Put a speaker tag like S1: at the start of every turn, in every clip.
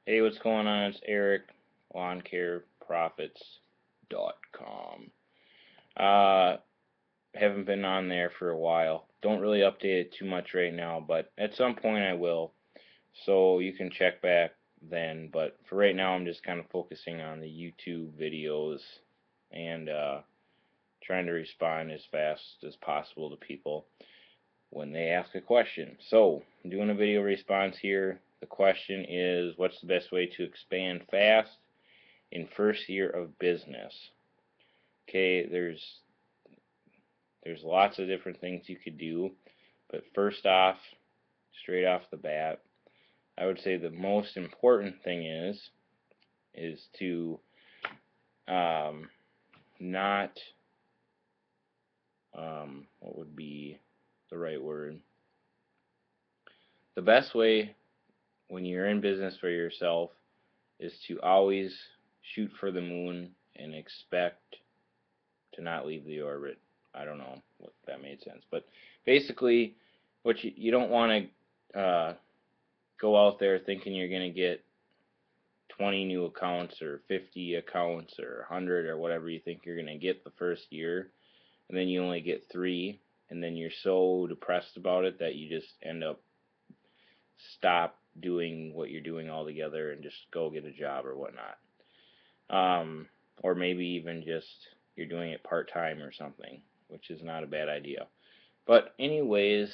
S1: Hey, what's going on? It's Eric, lawncareprofits.com. Uh, haven't been on there for a while. Don't really update it too much right now, but at some point I will. So you can check back then. But for right now, I'm just kind of focusing on the YouTube videos and trying to respond as fast as possible to people when they ask a question. So, I'm doing a video response here. The question is, what's the best way to expand fast in first year of business? Okay, there's lots of different things you could do, but first off, straight off the bat, I would say the most important thing is to not what would be the right word? The best way when you're in business for yourself is to always shoot for the moon and expect to not leave the orbit. I don't know if that made sense, but basically, what you don't want to go out there thinking you're going to get 20 new accounts or 50 accounts or 100 or whatever you think you're going to get the first year, and then you only get 3, and then you're so depressed about it that you just end up stop doing what you're doing altogether and just go get a job or whatnot. Or maybe even just you're doing it part-time or something, which is not a bad idea. But anyways,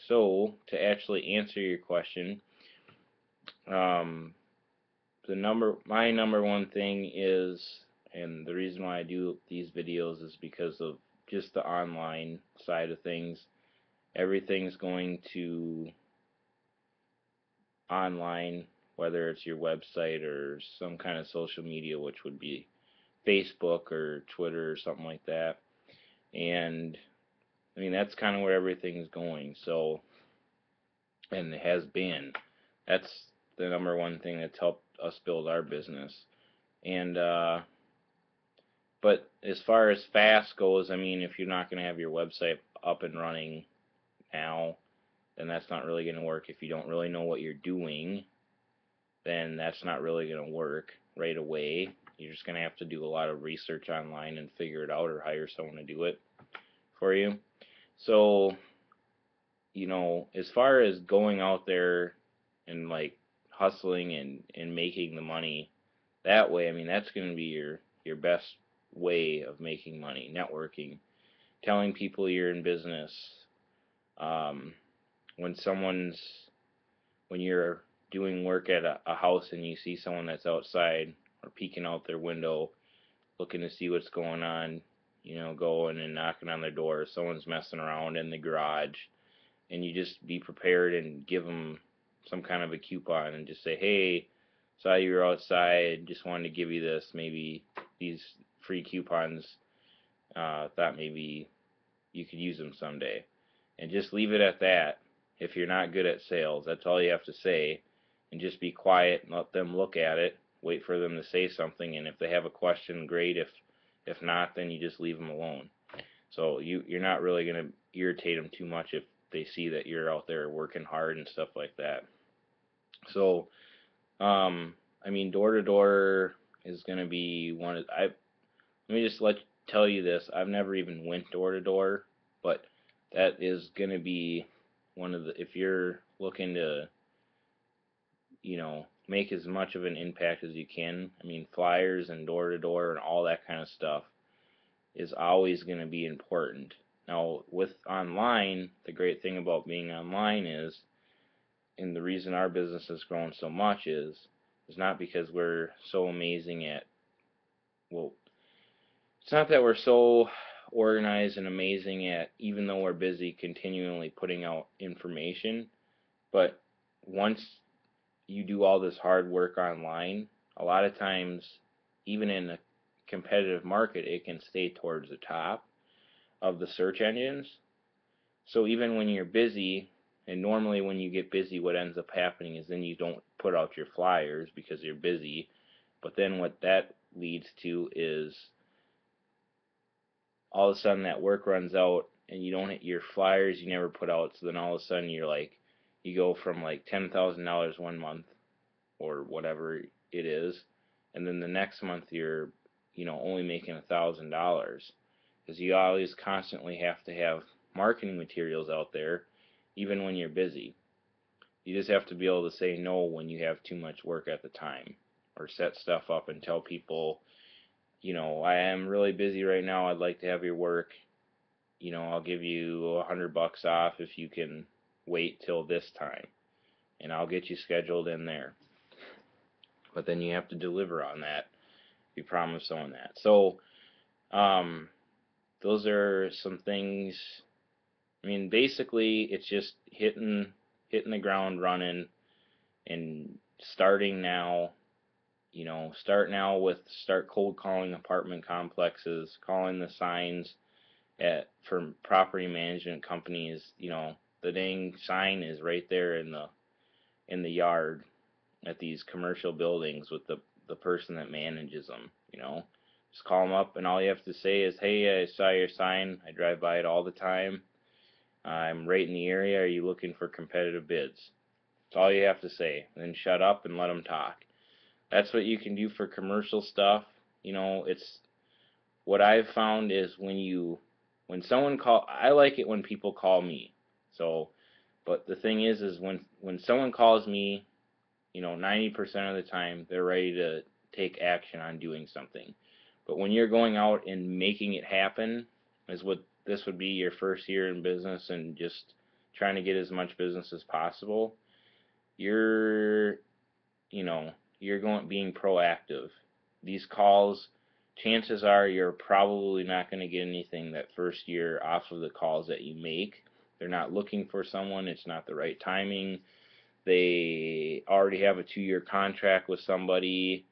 S1: so to actually answer your question, my number one thing is, and the reason why I do these videos is because of just the online side of things. Everything's going to online, whether it's your website or some kind of social media, which would be Facebook or Twitter or something like that. And I mean, that's kind of where everything's going. So, and it has been. That's the number one thing that's helped us build our business. And but as far as fast goes, I mean, if you're not going to have your website up and running now, then that's not really going to work. If you don't really know what you're doing, then that's not really going to work right away. You're just going to have to do a lot of research online and figure it out, or hire someone to do it for you. So, you know, as far as going out there and like hustling and making the money that way, I mean, that's going to be your best way of making money. Networking, telling people you're in business. Um, when you're doing work at a house and you see someone that's outside or peeking out their window looking to see what's going on, you know, going and knocking on their door, someone's messing around in the garage, and you just be prepared and give them some kind of a coupon and just say, hey, saw you were outside, just wanted to give you this, maybe these free coupons, thought maybe you could use them someday. And just leave it at that. If you're not good at sales, that's all you have to say, and just be quiet and let them look at it, wait for them to say something, and if they have a question, great. If not, then you just leave them alone. So you're not really going to irritate them too much if they see that you're out there working hard and stuff like that. So, I mean, door to door is going to be one of, let me just tell you this. I've never even went door to door, but that is going to be one of the, if you're looking to, you know, make as much of an impact as you can. I mean, flyers and door to door and all that kind of stuff is always going to be important. Now, with online, the great thing about being online is, and the reason our business has grown so much is not because we're so amazing at, well, it's not that we're so organized and amazing at, even though we're busy continually putting out information, but once you do all this hard work online, a lot of times, even in a competitive market, it can stay towards the top of the search engines. So even when you're busy, and normally when you get busy, what ends up happening is then you don't put out your flyers because you're busy. But then what that leads to is all of a sudden that work runs out and you don't hit your flyers you never put out. So then all of a sudden you go from like $10,000 one month, or whatever it is, and then the next month you're, only making $1,000, because you always constantly have to have marketing materials out there, even when you're busy. You just have to be able to say no when you have too much work at the time, or set stuff up and tell people, I am really busy right now. I'd like to have your work. I'll give you $100 off if you can wait till this time, and I'll get you scheduled in there. But then you have to deliver on that. You promise someone that. So, those are some things. I mean, basically, it's just hitting the ground running and starting now. Start cold calling apartment complexes, calling the signs for property management companies. The dang sign is right there in the yard at these commercial buildings with the person that manages them. Just call them up, and all you have to say is, "Hey, I saw your sign. I drive by it all the time. I'm right in the area. Are you looking for competitive bids?" That's all you have to say. Then shut up and let them talk. That's what you can do for commercial stuff. It's what I've found is when someone I like it when people call me. So, but the thing is when someone calls me, 90% of the time they're ready to take action on doing something. But when you're going out and making it happen, is what this would be your first year in business and just trying to get as much business as possible, you're being proactive. These calls, chances are you're probably not going to get anything that first year off of the calls that you make. They're not looking for someone. It's not the right timing. They already have a 2-year contract with somebody.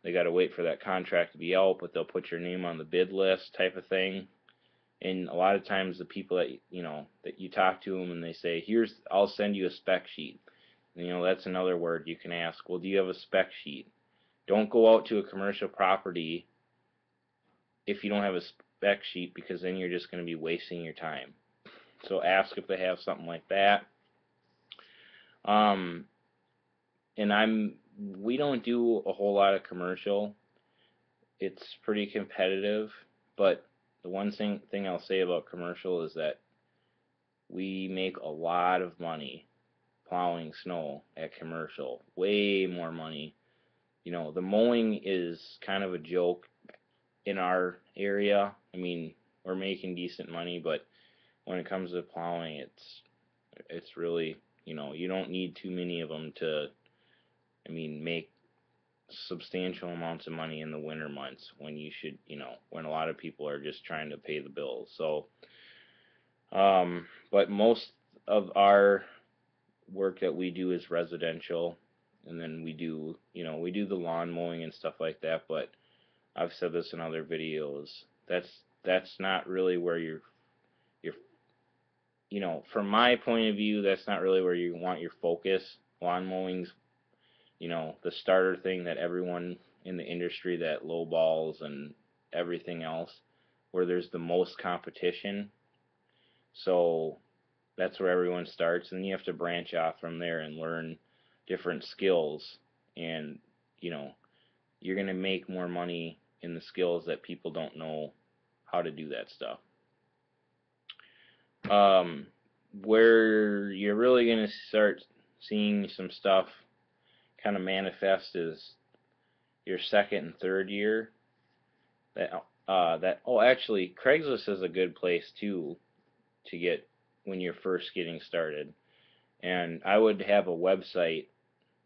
S1: They got to wait for that contract to be out, but they'll put your name on the bid list type of thing. And a lot of times the people that you talk to them and they say, I'll send you a spec sheet. That's another word you can ask. Well, do you have a spec sheet? Don't go out to a commercial property if you don't have a spec sheet, because then you're just going to be wasting your time. So ask if they have something like that. We don't do a whole lot of commercial. It's pretty competitive, but the one thing I'll say about commercial is that we make a lot of money plowing snow at commercial. Way more money. The mowing is kind of a joke in our area. I mean, we're making decent money, but when it comes to plowing, it's really, you don't need too many of them to, make substantial amounts of money in the winter months when you should, when a lot of people are just trying to pay the bills. So, but most of our work that we do is residential, and then we do the lawn mowing and stuff like that. But I've said this in other videos. That's not really where you're from my point of view, that's not really where you want your focus. Lawn mowing's, the starter thing that everyone in the industry that lowballs and everything else, where there's the most competition. So that's where everyone starts, and you have to branch off from there and learn different skills, and you're going to make more money in the skills that people don't know how to do that stuff. Where you're really going to start seeing some stuff kind of manifest is your second and third year. Actually, Craigslist is a good place too to get when you're first getting started. And I would have a website,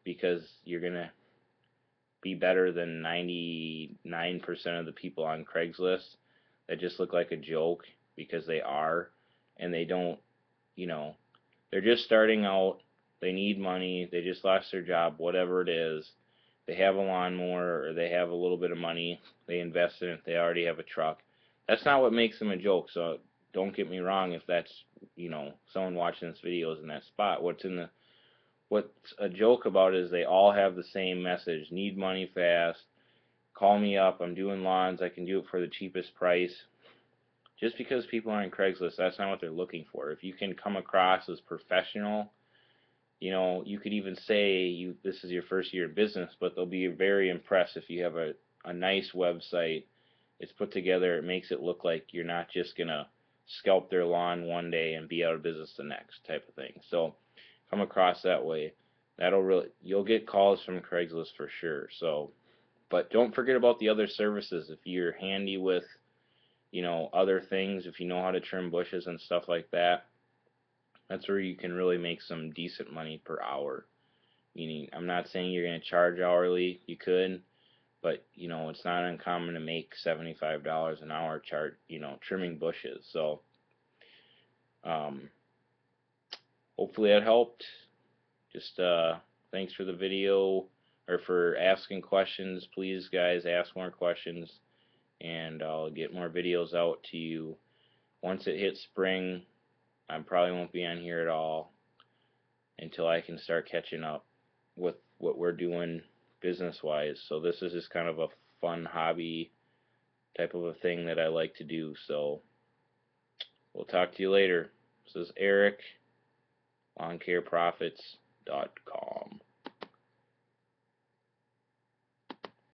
S1: because you're going to be better than 99% of the people on Craigslist that just look like a joke, because they are, and they don't, they're just starting out, they need money, they just lost their job, whatever it is, they have a lawnmower, or they have a little bit of money, they invest in it, they already have a truck. That's not what makes them a joke, so don't get me wrong if that's, someone watching this video is in that spot. What's a joke about it is they all have the same message: need money fast, call me up, I'm doing lawns, I can do it for the cheapest price. Just because people are on Craigslist, that's not what they're looking for. If you can come across as professional You know, you could even say this is your first year in business, but they'll be very impressed if you have a nice website. It's put together. It makes it look like you're not just gonna scalp their lawn one day and be out of business the next type of thing. So come across that way. You'll get calls from Craigslist for sure. So, but don't forget about the other services. If you're handy with, other things, if you know how to trim bushes and stuff like that, that's where you can really make some decent money per hour. Meaning, I'm not saying you're going to charge hourly. You could, but it's not uncommon to make $75 an hour trimming bushes. So, um, hopefully that helped. Just thanks for the video or for asking questions. Please, guys, ask more questions, and I'll get more videos out to you. Once it hits spring, I probably won't be on here at all until I can start catching up with what we're doing business-wise. So this is just kind of a fun hobby type of a thing that I like to do. So we'll talk to you later. This is Eric, lawncareprofits.com.